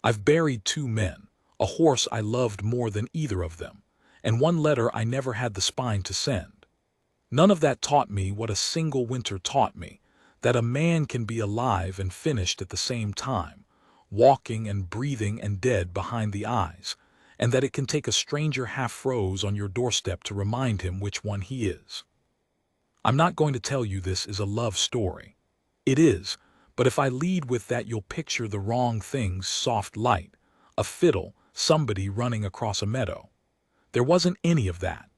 I've buried two men, a horse I loved more than either of them, and one letter I never had the spine to send. None of that taught me what a single winter taught me, that a man can be alive and finished at the same time, walking and breathing and dead behind the eyes, and that it can take a stranger half-froze on your doorstep to remind him which one he is. I'm not going to tell you this is a love story. It is, but if I lead with that you'll picture the wrong things: soft light, a fiddle, somebody running across a meadow. There wasn't any of that.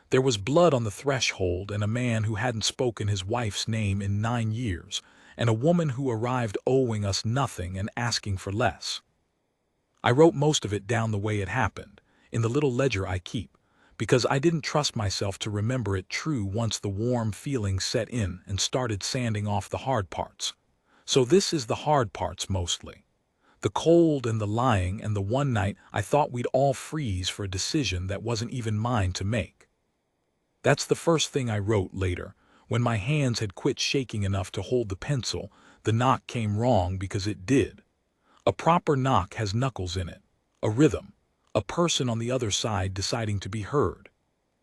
There was blood on the threshold and a man who hadn't spoken his wife's name in 9 years, and a woman who arrived owing us nothing and asking for less. I wrote most of it down the way it happened, in the little ledger I keep, because I didn't trust myself to remember it true once the warm feeling set in and started sanding off the hard parts. So this is the hard parts mostly. The cold and the lying and the one night I thought we'd all freeze for a decision that wasn't even mine to make. That's the first thing I wrote later. When my hands had quit shaking enough to hold the pencil, the knock came wrong because it did. A proper knock has knuckles in it, a rhythm, a person on the other side deciding to be heard.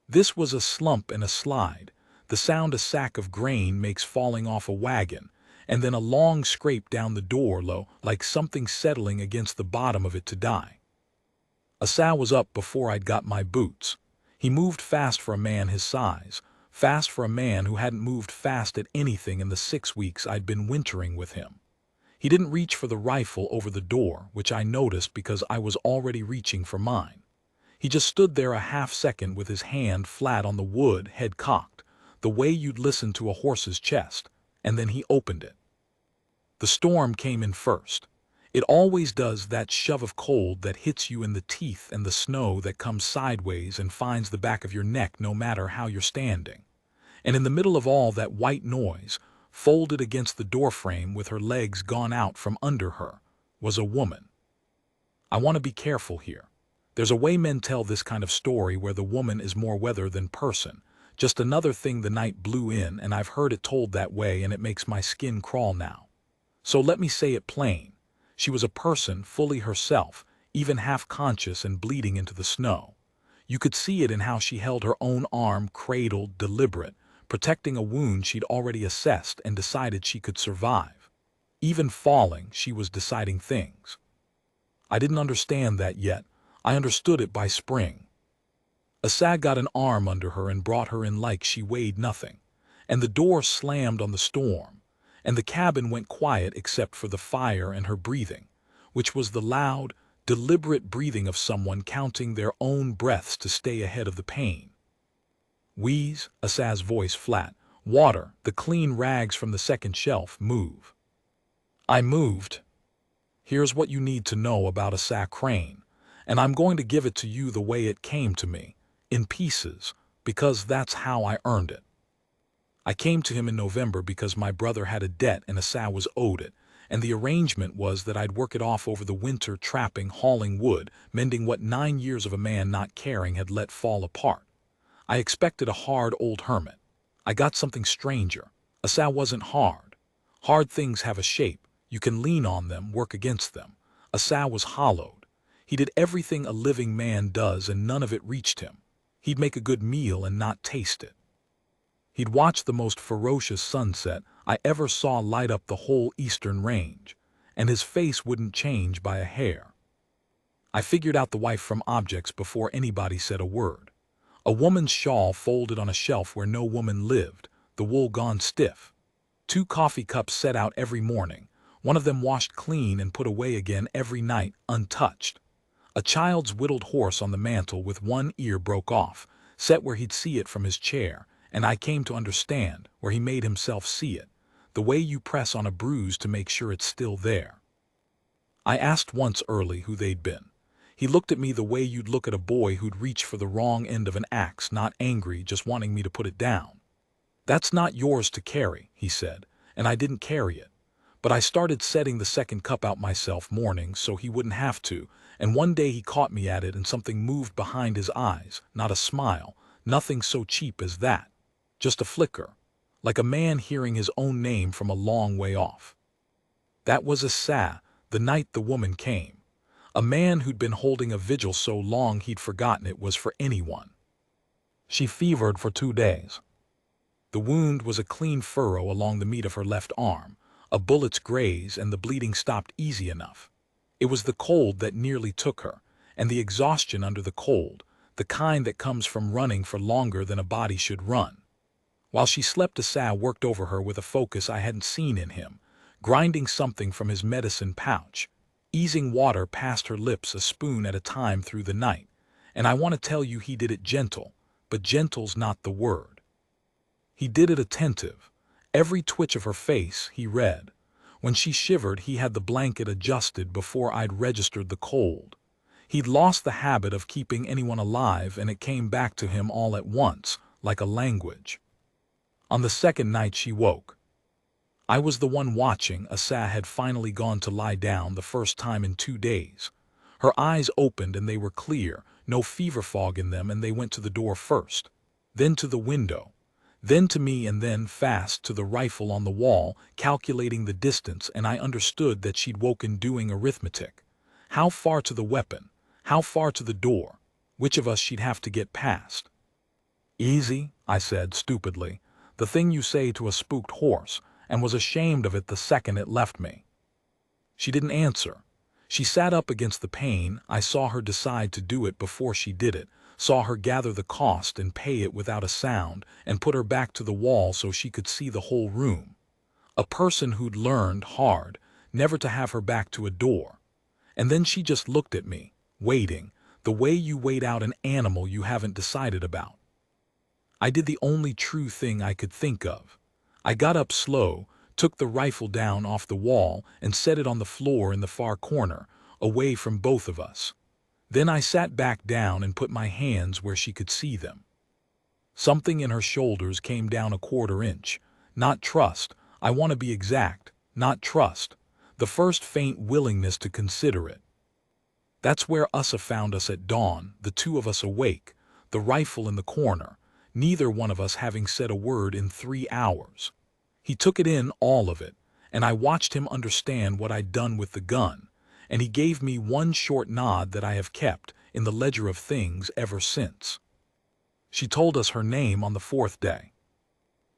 This was a slump and a slide, the sound a sack of grain makes falling off a wagon, and then a long scrape down the door low, like something settling against the bottom of it to die. A sow was up before I'd got my boots. He moved fast for a man his size, fast for a man who hadn't moved fast at anything in the 6 weeks I'd been wintering with him. He didn't reach for the rifle over the door, which I noticed because I was already reaching for mine. He just stood there a half-second with his hand flat on the wood, head cocked, the way you'd listen to a horse's chest, and then he opened it. The storm came in first. It always does, that shove of cold that hits you in the teeth, and the snow that comes sideways and finds the back of your neck no matter how you're standing. And in the middle of all that white noise, folded against the doorframe with her legs gone out from under her, was a woman. I want to be careful here. There's a way men tell this kind of story where the woman is more weather than person, just another thing the night blew in, and I've heard it told that way and it makes my skin crawl now. So let me say it plain. She was a person, fully herself, even half-conscious and bleeding into the snow. You could see it in how she held her own arm, cradled, deliberate, protecting a wound she'd already assessed and decided she could survive. Even falling, she was deciding things. I didn't understand that yet. I understood it by spring. Asad got an arm under her and brought her in like she weighed nothing, and the door slammed on the storm, and the cabin went quiet except for the fire and her breathing, which was the loud, deliberate breathing of someone counting their own breaths to stay ahead of the pain. Wheeze, Asad's voice flat. Water, the clean rags from the second shelf, move. I moved. Here's what you need to know about Asad Crane, and I'm going to give it to you the way it came to me, in pieces, because that's how I earned it. I came to him in November because my brother had a debt and Asad was owed it, and the arrangement was that I'd work it off over the winter, trapping, hauling wood, mending what 9 years of a man not caring had let fall apart. I expected a hard old hermit. I got something stranger. Asad wasn't hard. Hard things have a shape. You can lean on them, work against them. Asad was hollowed. He did everything a living man does and none of it reached him. He'd make a good meal and not taste it. He'd watch the most ferocious sunset I ever saw light up the whole eastern range, and his face wouldn't change by a hair. I figured out the wife from objects before anybody said a word. A woman's shawl folded on a shelf where no woman lived, the wool gone stiff. 2 coffee cups set out every morning, one of them washed clean and put away again every night, untouched. A child's whittled horse on the mantel with one ear broke off, set where he'd see it from his chair, and I came to understand where he made himself see it, the way you press on a bruise to make sure it's still there. I asked once early who they'd been. He looked at me the way you'd look at a boy who'd reached for the wrong end of an axe, not angry, just wanting me to put it down. That's not yours to carry, he said, and I didn't carry it. But I started setting the second cup out myself mornings so he wouldn't have to, and one day he caught me at it and something moved behind his eyes, not a smile, nothing so cheap as that. Just a flicker, like a man hearing his own name from a long way off. That was Asad, the night the woman came. A man who'd been holding a vigil so long he'd forgotten it was for anyone. She fevered for 2 days. The wound was a clean furrow along the meat of her left arm, a bullet's graze, and the bleeding stopped easy enough. It was the cold that nearly took her, and the exhaustion under the cold, the kind that comes from running for longer than a body should run. While she slept, Asa worked over her with a focus I hadn't seen in him, grinding something from his medicine pouch, easing water past her lips a spoon at a time through the night. And I want to tell you he did it gentle, but gentle's not the word. He did it attentive. Every twitch of her face he read. When she shivered, he had the blanket adjusted before I'd registered the cold. He'd lost the habit of keeping anyone alive, and it came back to him all at once, like a language. On the second night she woke. I was the one watching. Asa had finally gone to lie down the first time in 2 days. Her eyes opened and they were clear, no fever fog in them, and they went to the door first, then to the window, then to me, and then fast to the rifle on the wall, calculating the distance, and I understood that she'd woken doing arithmetic. How far to the weapon? How far to the door? Which of us she'd have to get past? Easy, I said stupidly, the thing you say to a spooked horse, and was ashamed of it the second it left me. She didn't answer. She sat up against the pane. I saw her decide to do it before she did it, saw her gather the cost and pay it without a sound, and put her back to the wall so she could see the whole room. A person who'd learned hard never to have her back to a door. And then she just looked at me, waiting, the way you wait out an animal you haven't decided about. I did the only true thing I could think of. I got up slow, took the rifle down off the wall, and set it on the floor in the far corner, away from both of us. Then I sat back down and put my hands where she could see them. Something in her shoulders came down a 1/4 inch. Not trust, I want to be exact, not trust. The first faint willingness to consider it. That's where Usa found us at dawn, the two of us awake, the rifle in the corner, neither one of us having said a word in 3 hours. He took it in, all of it, and I watched him understand what I'd done with the gun, and he gave me one short nod that I have kept in the ledger of things ever since. She told us her name on the 4th day.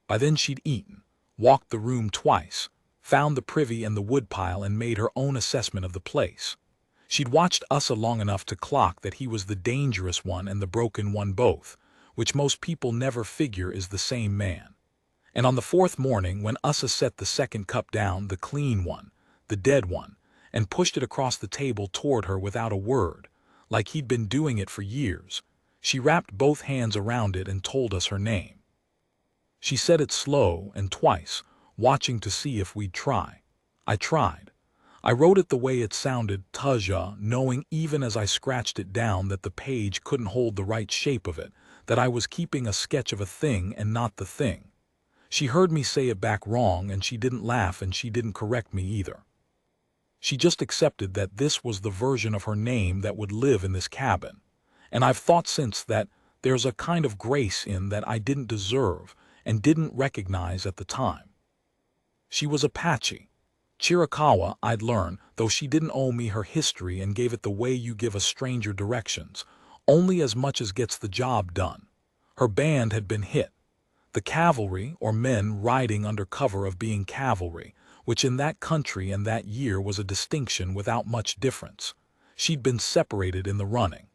By then she'd eaten, walked the room twice, found the privy and the woodpile, and made her own assessment of the place. She'd watched Usa long enough to clock that he was the dangerous one and the broken one both, which most people never figure is the same man. And on the 4th morning, when Usa set the second cup down, the clean one, the dead one, and pushed it across the table toward her without a word, like he'd been doing it for years, she wrapped both hands around it and told us her name. She said it slow and twice, watching to see if we'd try. I tried. I wrote it the way it sounded, Taja, knowing even as I scratched it down that the page couldn't hold the right shape of it, that I was keeping a sketch of a thing and not the thing. She heard me say it back wrong, and she didn't laugh and she didn't correct me either. She just accepted that this was the version of her name that would live in this cabin. And I've thought since that there's a kind of grace in that I didn't deserve and didn't recognize at the time. She was Apache. Chiricahua, I'd learn, though she didn't owe me her history and gave it the way you give a stranger directions, only as much as gets the job done. Her band had been hit. The cavalry, or men riding under cover of being cavalry, which in that country and that year was a distinction without much difference. She'd been separated in the running.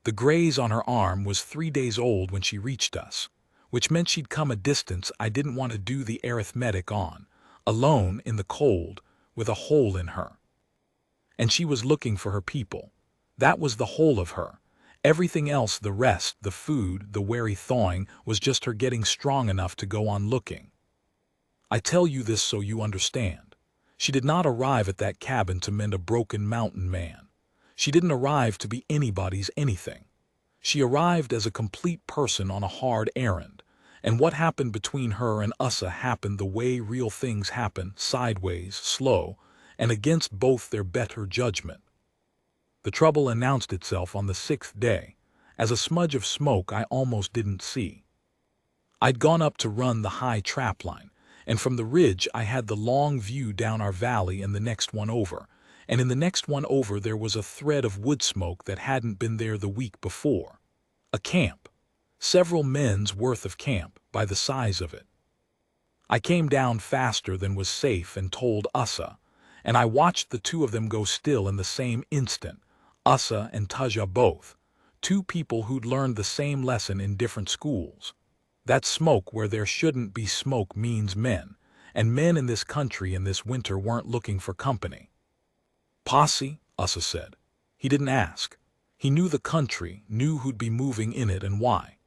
The graze on her arm was 3 days old when she reached us, which meant she'd come a distance I didn't want to do the arithmetic on, alone in the cold, with a hole in her. And she was looking for her people. That was the whole of her. Everything else, the rest, the food, the wary thawing, was just her getting strong enough to go on looking. I tell you this so you understand. She did not arrive at that cabin to mend a broken mountain man. She didn't arrive to be anybody's anything. She arrived as a complete person on a hard errand, and what happened between her and Usa happened the way real things happen, sideways, slow, and against both their better judgment. The trouble announced itself on the 6th day, as a smudge of smoke I almost didn't see. I'd gone up to run the high trapline, and from the ridge I had the long view down our valley and the next one over, and in the next one over there was a thread of wood smoke that hadn't been there the week before. A camp. Several men's worth of camp, by the size of it. I came down faster than was safe and told Ussa, and I watched the two of them go still in the same instant, Ussa and Taja both, two people who'd learned the same lesson in different schools. That smoke where there shouldn't be smoke means men, and men in this country in this winter weren't looking for company. Posse, Ussa said. He didn't ask. He knew the country, knew who'd be moving in it and why.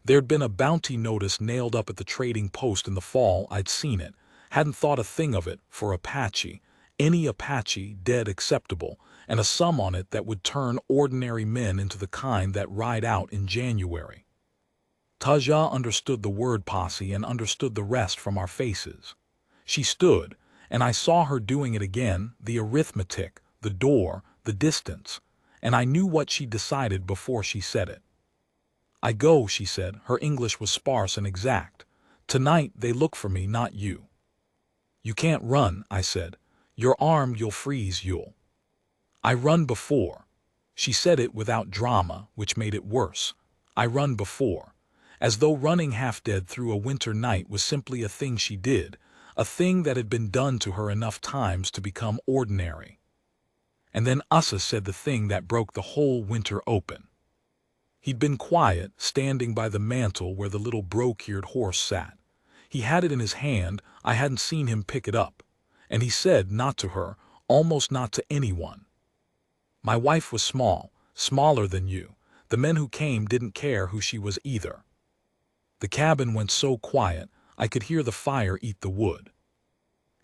There'd been a bounty notice nailed up at the trading post in the fall. I'd seen it, hadn't thought a thing of it, for Apache, any Apache, dead acceptable, and a sum on it that would turn ordinary men into the kind that ride out in January. Taja understood the word posse and understood the rest from our faces. She stood, and I saw her doing it again, the arithmetic, the door, the distance, and I knew what she decided before she said it. I go, she said. Her English was sparse and exact. Tonight they look for me, not you. You can't run, I said. Your arm, you'll freeze, you'll. I run before. She said it without drama, which made it worse. I run before. As though running half-dead through a winter night was simply a thing she did, a thing that had been done to her enough times to become ordinary. And then Ussa said the thing that broke the whole winter open. He'd been quiet, standing by the mantel where the little broke-eared horse sat. He had it in his hand. I hadn't seen him pick it up. And he said, not to her, almost not to anyone. My wife was small, smaller than you. The men who came didn't care who she was either. The cabin went so quiet, I could hear the fire eat the wood.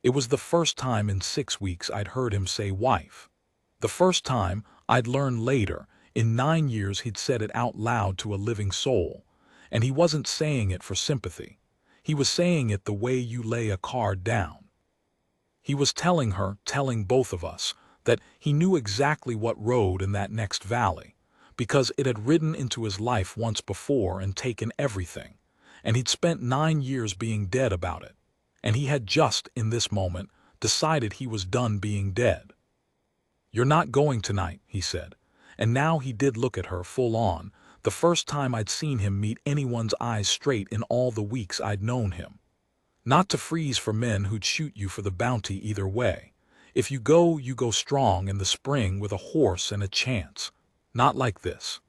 It was the first time in 6 weeks I'd heard him say wife. The first time, I'd learned later, in 9 years he'd said it out loud to a living soul, and he wasn't saying it for sympathy. He was saying it the way you lay a card down. He was telling her, telling both of us, that he knew exactly what rode in that next valley, because it had ridden into his life once before and taken everything, and he'd spent 9 years being dead about it, and he had just, in this moment, decided he was done being dead. You're not going tonight, he said. And now he did look at her full on, the first time I'd seen him meet anyone's eyes straight in all the weeks I'd known him. Not to freeze for men who'd shoot you for the bounty either way. If you go strong in the spring with a horse and a chance. Not like this.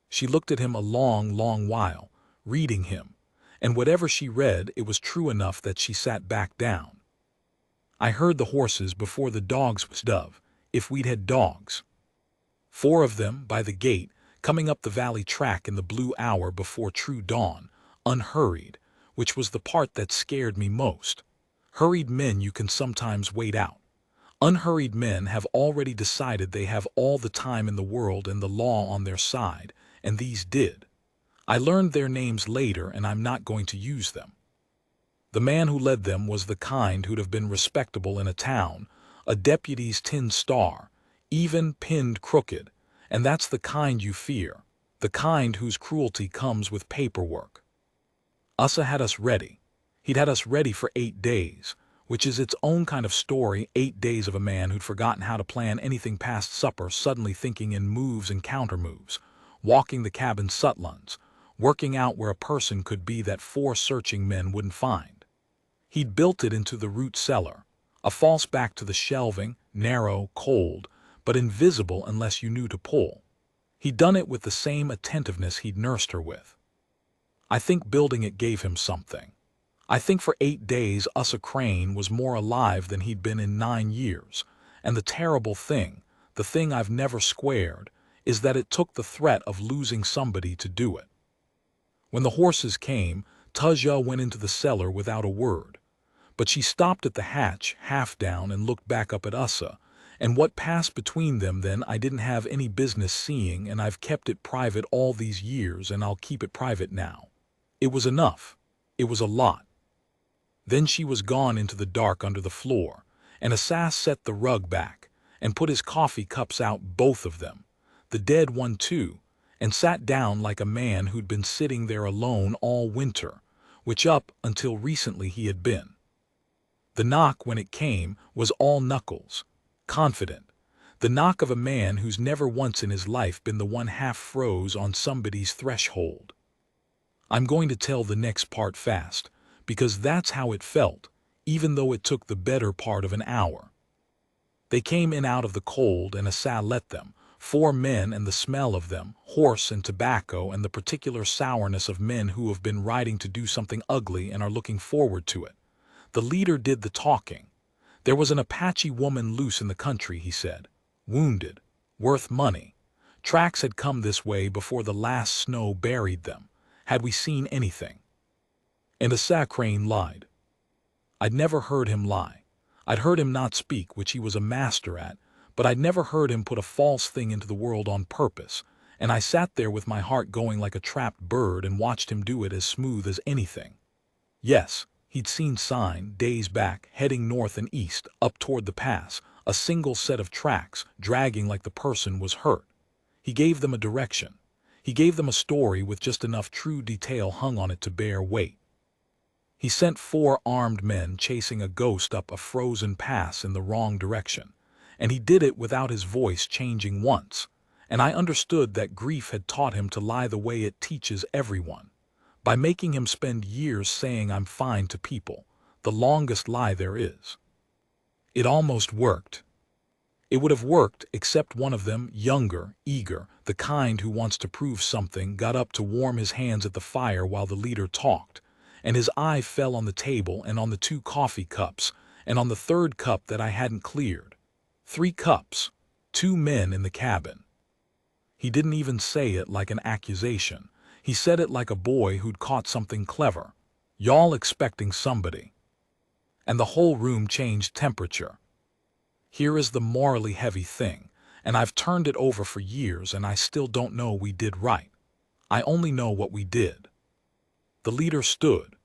She looked at him a long, long while, reading him, and whatever she read, it was true enough that she sat back down. I heard the horses before the dogs was dove, if we'd had dogs. 4 of them, by the gate, coming up the valley track in the blue hour before true dawn, unhurried, which was the part that scared me most. Hurried men you can sometimes wait out. Unhurried men have already decided they have all the time in the world and the law on their side, and these did. I learned their names later, and I'm not going to use them. The man who led them was the kind who'd have been respectable in a town, a deputy's tin star, even pinned crooked, and that's the kind you fear, the kind whose cruelty comes with paperwork. Ussa had us ready. He'd had us ready for 8 days, which is its own kind of story, 8 days of a man who'd forgotten how to plan anything past supper, suddenly thinking in moves and counter-moves, walking the cabin sutlans, working out where a person could be that 4 searching men wouldn't find. He'd built it into the root cellar, a false back to the shelving, narrow, cold, but invisible unless you knew to pull. He'd done it with the same attentiveness he'd nursed her with. I think building it gave him something. I think for 8 days Ussa Crane was more alive than he'd been in 9 years, and the terrible thing, the thing I've never squared, is that it took the threat of losing somebody to do it. When the horses came, Taja went into the cellar without a word, but she stopped at the hatch, half down, and looked back up at Ussa, and what passed between them then I didn't have any business seeing, and I've kept it private all these years, and I'll keep it private now. It was enough. It was a lot. Then she was gone into the dark under the floor, and Asas set the rug back, and put his coffee cups out, both of them, the dead one too, and sat down like a man who'd been sitting there alone all winter, which up until recently he had been. The knock, when it came, was all knuckles. confident, the knock of a man who's never once in his life been the one half froze on somebody's threshold. I'm going to tell the next part fast, because that's how it felt, even though it took the better part of an hour. They came in out of the cold, and Asa let them, 4 men, and the smell of them, horse and tobacco, and the particular sourness of men who have been riding to do something ugly and are looking forward to it. The leader did the talking. There was an Apache woman loose in the country, he said. Wounded. Worth money. Tracks had come this way before the last snow buried them. Had we seen anything? And Asa Crane lied. I'd never heard him lie. I'd heard him not speak, which he was a master at, but I'd never heard him put a false thing into the world on purpose, and I sat there with my heart going like a trapped bird and watched him do it as smooth as anything. Yes, he'd seen sign, days back, heading north and east, up toward the pass, a single set of tracks, dragging like the person was hurt. He gave them a direction. He gave them a story with just enough true detail hung on it to bear weight. He sent 4 armed men chasing a ghost up a frozen pass in the wrong direction, and he did it without his voice changing once, and I understood that grief had taught him to lie the way it teaches everyone, by making him spend years saying I'm fine to people, the longest lie there is. It almost worked. It would have worked except one of them, younger, eager, the kind who wants to prove something, got up to warm his hands at the fire while the leader talked, and his eye fell on the table and on the 2 coffee cups, and on the 3rd cup that I hadn't cleared. 3 cups. 2 men in the cabin. He didn't even say it like an accusation. He said it like a boy who'd caught something clever. Y'all expecting somebody. And the whole room changed temperature. Here is the morally heavy thing, and I've turned it over for years and I still don't know we did right. I only know what we did. The leader stood.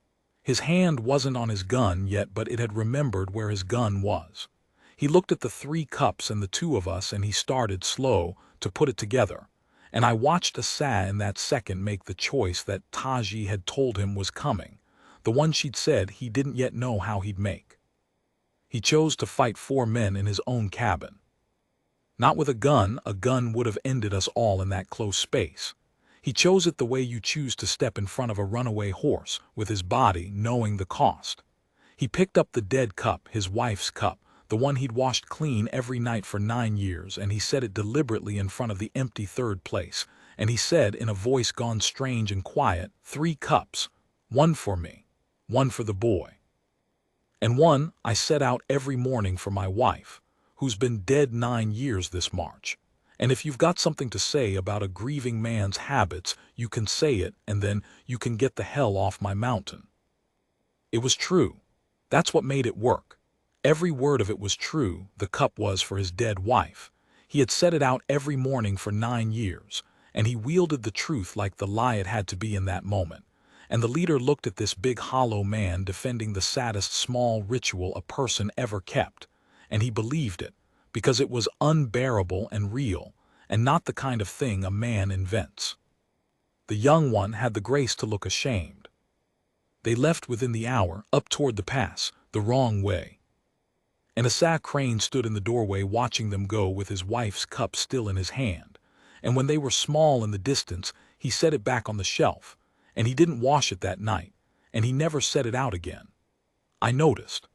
His hand wasn't on his gun yet, but it had remembered where his gun was. He looked at the 3 cups and the 2 of us, and he started slow to put it together. And I watched Asa in that second make the choice that Taji had told him was coming, the one she'd said he didn't yet know how he'd make. He chose to fight 4 men in his own cabin. Not with a gun would have ended us all in that close space. He chose it the way you choose to step in front of a runaway horse, with his body knowing the cost. He picked up the dead cup, his wife's cup, the one he'd washed clean every night for 9 years, and he set it deliberately in front of the empty 3rd place, and he said in a voice gone strange and quiet, 3 cups, 1 for me, 1 for the boy. And 1 I set out every morning for my wife, who's been dead 9 years this March. And if you've got something to say about a grieving man's habits, you can say it, and then you can get the hell off my mountain. It was true. That's what made it work. Every word of it was true. The cup was for his dead wife. He had set it out every morning for 9 years, and he wielded the truth like the lie it had to be in that moment. And the leader looked at this big hollow man defending the saddest small ritual a person ever kept, and he believed it, because it was unbearable and real, and not the kind of thing a man invents. The young one had the grace to look ashamed. They left within the hour, up toward the pass, the wrong way. And Asa Crane stood in the doorway watching them go with his wife's cup still in his hand, and when they were small in the distance, he set it back on the shelf, and he didn't wash it that night, and he never set it out again. I noticed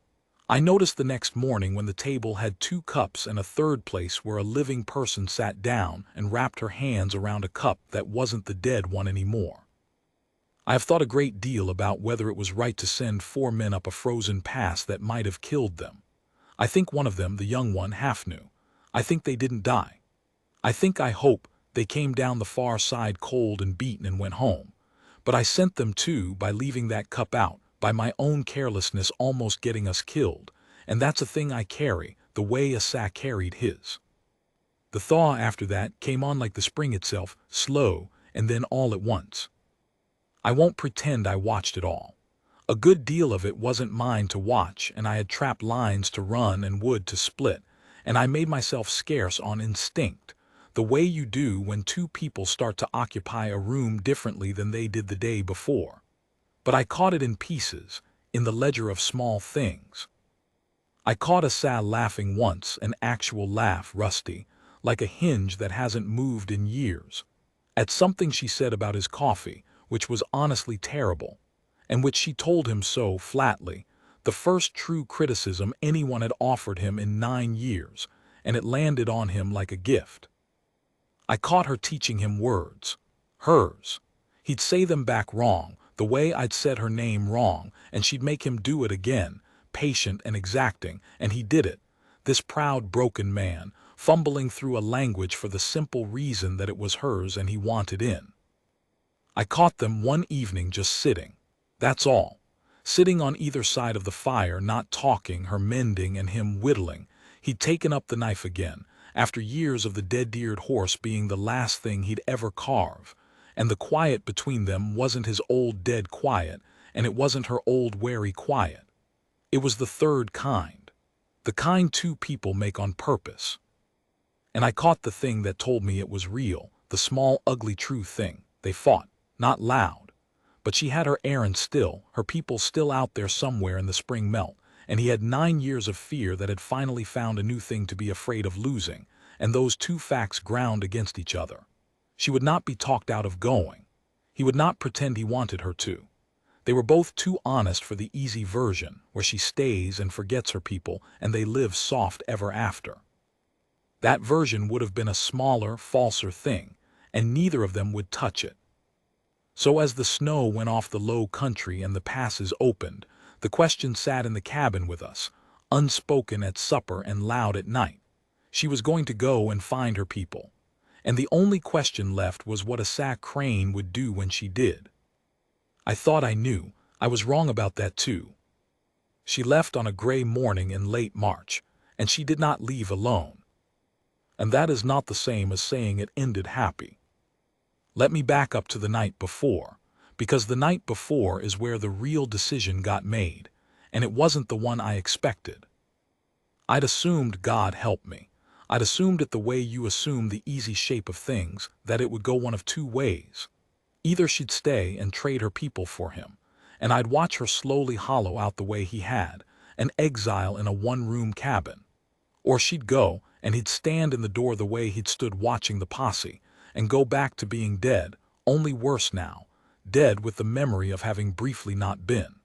the next morning when the table had 2 cups and a 3rd place where a living person sat down and wrapped her hands around a cup that wasn't the dead one anymore. I have thought a great deal about whether it was right to send 4 men up a frozen pass that might have killed them. I think one of them, the young one, half knew. I think they didn't die. I hope they came down the far side cold and beaten and went home. But I sent them too by leaving that cup out, by my own carelessness almost getting us killed, and that's a thing I carry, the way Asa carried his. The thaw after that came on like the spring itself, slow, and then all at once. I won't pretend I watched it all. A good deal of it wasn't mine to watch, and I had trap lines to run and wood to split, and I made myself scarce on instinct, the way you do when 2 people start to occupy a room differently than they did the day before. But I caught it in pieces, in the ledger of small things. I caught Asa laughing once, an actual laugh, rusty, like a hinge that hasn't moved in years, at something she said about his coffee, which was honestly terrible, and which she told him so flatly, the first true criticism anyone had offered him in 9 years, and it landed on him like a gift. I caught her teaching him words. Hers. He'd say them back wrong, the way I'd said her name wrong, and she'd make him do it again, patient and exacting, and he did it. This proud, broken man, fumbling through a language for the simple reason that it was hers and he wanted in. I caught them one evening just sitting. That's all. Sitting on either side of the fire, not talking, her mending and him whittling. He'd taken up the knife again, after years of the dead-eared horse being the last thing he'd ever carve, and the quiet between them wasn't his old dead quiet, and it wasn't her old wary quiet. It was the third kind. The kind two people make on purpose. And I caught the thing that told me it was real, the small, ugly, true thing. They fought, not loud. But she had her errand still, her people still out there somewhere in the spring melt, and he had 9 years of fear that had finally found a new thing to be afraid of losing, and those two facts ground against each other. She would not be talked out of going. He would not pretend he wanted her to. They were both too honest for the easy version, where she stays and forgets her people, and they live soft ever after. That version would have been a smaller, falser thing, and neither of them would touch it. So as the snow went off the low country and the passes opened, the question sat in the cabin with us, unspoken at supper and loud at night. She was going to go and find her people, and the only question left was what Asa Crane would do when she did. I thought I knew. I was wrong about that too. She left on a gray morning in late March, and she did not leave alone. And that is not the same as saying it ended happy. Let me back up to the night before, because the night before is where the real decision got made, and it wasn't the one I expected. I'd assumed, God help me, I'd assumed it the way you assume the easy shape of things, that it would go one of two ways. Either she'd stay and trade her people for him, and I'd watch her slowly hollow out the way he had, an exile in a one-room cabin. Or she'd go, and he'd stand in the door the way he'd stood watching the posse, and go back to being dead, only worse now, dead with the memory of having briefly not been.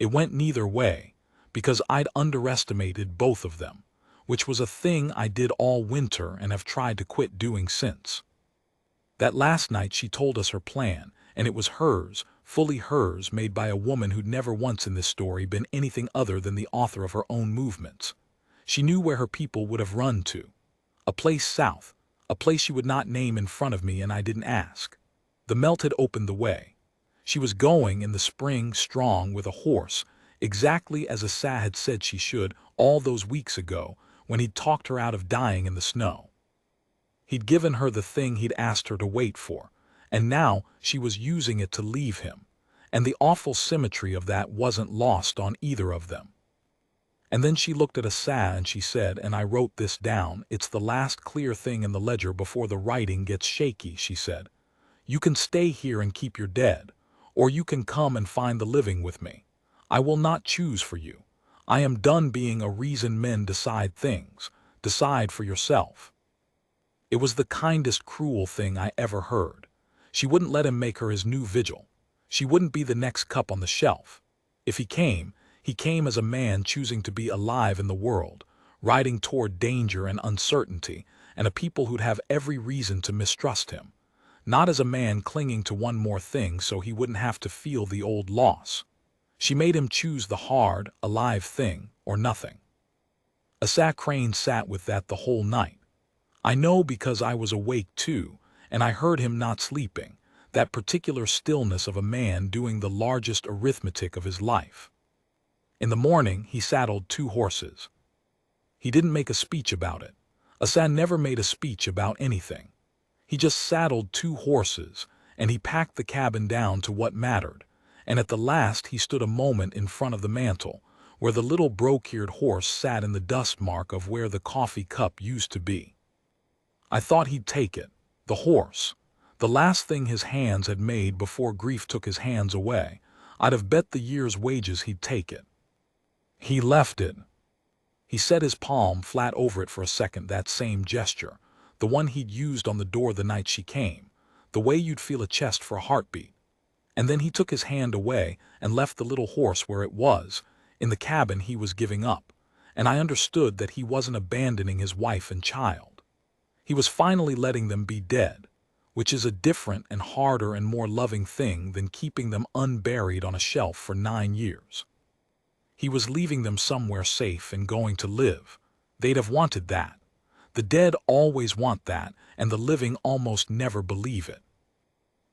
It went neither way, because I'd underestimated both of them, which was a thing I did all winter and have tried to quit doing since. That last night she told us her plan, and it was hers, fully hers, made by a woman who'd never once in this story been anything other than the author of her own movements. She knew where her people would have run to. A place south, a place she would not name in front of me, and I didn't ask. The melt had opened the way. She was going in the spring strong with a horse, exactly as Asa had said she should all those weeks ago when he'd talked her out of dying in the snow. He'd given her the thing he'd asked her to wait for, and now she was using it to leave him, and the awful symmetry of that wasn't lost on either of them. And then she looked at Asa and she said, and I wrote this down, it's the last clear thing in the ledger before the writing gets shaky, she said. You can stay here and keep your dead, or you can come and find the living with me. I will not choose for you. I am done being a reason men decide things. Decide for yourself. It was the kindest cruel thing I ever heard. She wouldn't let him make her his new vigil. She wouldn't be the next cup on the shelf. If he came as a man choosing to be alive in the world, riding toward danger and uncertainty, and a people who'd have every reason to mistrust him. Not as a man clinging to one more thing so he wouldn't have to feel the old loss. She made him choose the hard, alive thing, or nothing. Asa Crane sat with that the whole night. I know because I was awake too, and I heard him not sleeping, that particular stillness of a man doing the largest arithmetic of his life. In the morning, he saddled 2 horses. He didn't make a speech about it. Asa never made a speech about anything. He just saddled 2 horses, and he packed the cabin down to what mattered, and at the last he stood a moment in front of the mantel, where the little broke-eared horse sat in the dust mark of where the coffee cup used to be. I thought he'd take it, the horse, the last thing his hands had made before grief took his hands away. I'd have bet the year's wages he'd take it. He left it. He set his palm flat over it for a second, that same gesture, the one he'd used on the door the night she came, the way you'd feel a chest for a heartbeat. And then he took his hand away and left the little horse where it was, in the cabin he was giving up, and I understood that he wasn't abandoning his wife and child. He was finally letting them be dead, which is a different and harder and more loving thing than keeping them unburied on a shelf for 9 years. He was leaving them somewhere safe and going to live. They'd have wanted that. The dead always want that, and the living almost never believe it.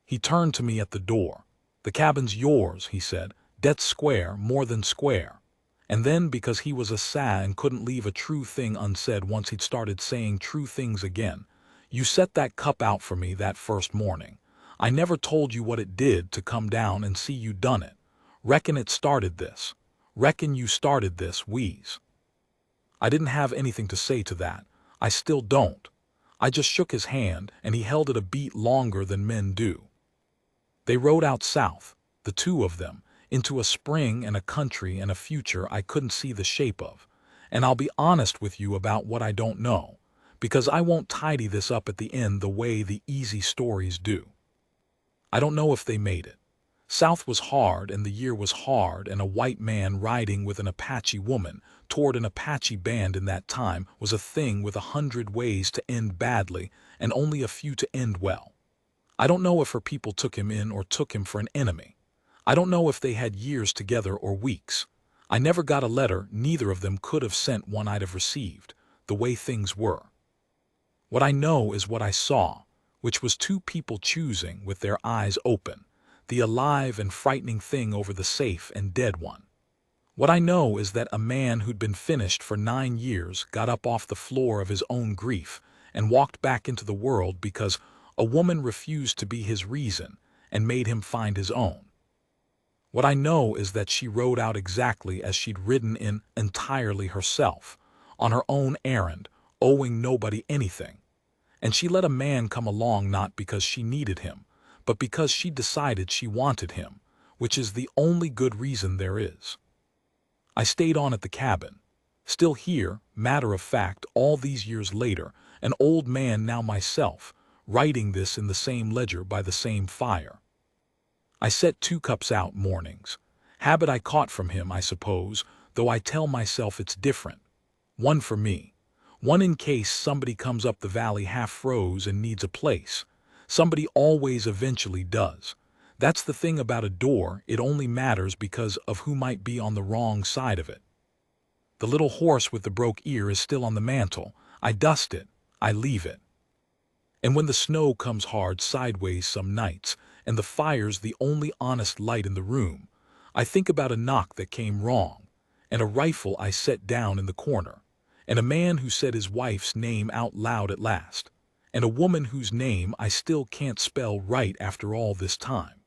He turned to me at the door. "The cabin's yours," he said, "dead square, more than square." And then, because he was a sa and couldn't leave a true thing unsaid once he'd started saying true things again, "You set that cup out for me that first morning. I never told you what it did to come down and see you done it. Reckon it started this. Reckon you started this, wheeze." I didn't have anything to say to that. I still don't. I just shook his hand, and he held it a beat longer than men do. They rode out south, the two of them, into a spring and a country and a future I couldn't see the shape of. And I'll be honest with you about what I don't know, because I won't tidy this up at the end the way the easy stories do. I don't know if they made it. South was hard, and the year was hard, and a white man riding with an Apache woman toward an Apache band in that time was a thing with 100 ways to end badly and only a few to end well. I don't know if her people took him in or took him for an enemy. I don't know if they had years together or weeks. I never got a letter. Neither of them could have sent one I'd have received, the way things were. What I know is what I saw, which was two people choosing with their eyes open, the alive and frightening thing over the safe and dead one. What I know is that a man who'd been finished for 9 years got up off the floor of his own grief and walked back into the world because a woman refused to be his reason and made him find his own. What I know is that she rode out exactly as she'd ridden in, entirely herself, on her own errand, owing nobody anything. And she let a man come along not because she needed him, but because she decided she wanted him, which is the only good reason there is. I stayed on at the cabin, still here, matter of fact, all these years later, an old man now myself, writing this in the same ledger by the same fire. I set 2 cups out mornings. Habit I caught from him, I suppose, though I tell myself it's different. One for me. One in case somebody comes up the valley half froze and needs a place. Somebody always eventually does. That's the thing about a door, it only matters because of who might be on the wrong side of it. The little horse with the broke ear is still on the mantle. I dust it. I leave it. And when the snow comes hard sideways some nights, and the fire's the only honest light in the room, I think about a knock that came wrong, and a rifle I set down in the corner, and a man who said his wife's name out loud at last, and a woman whose name I still can't spell right after all this time.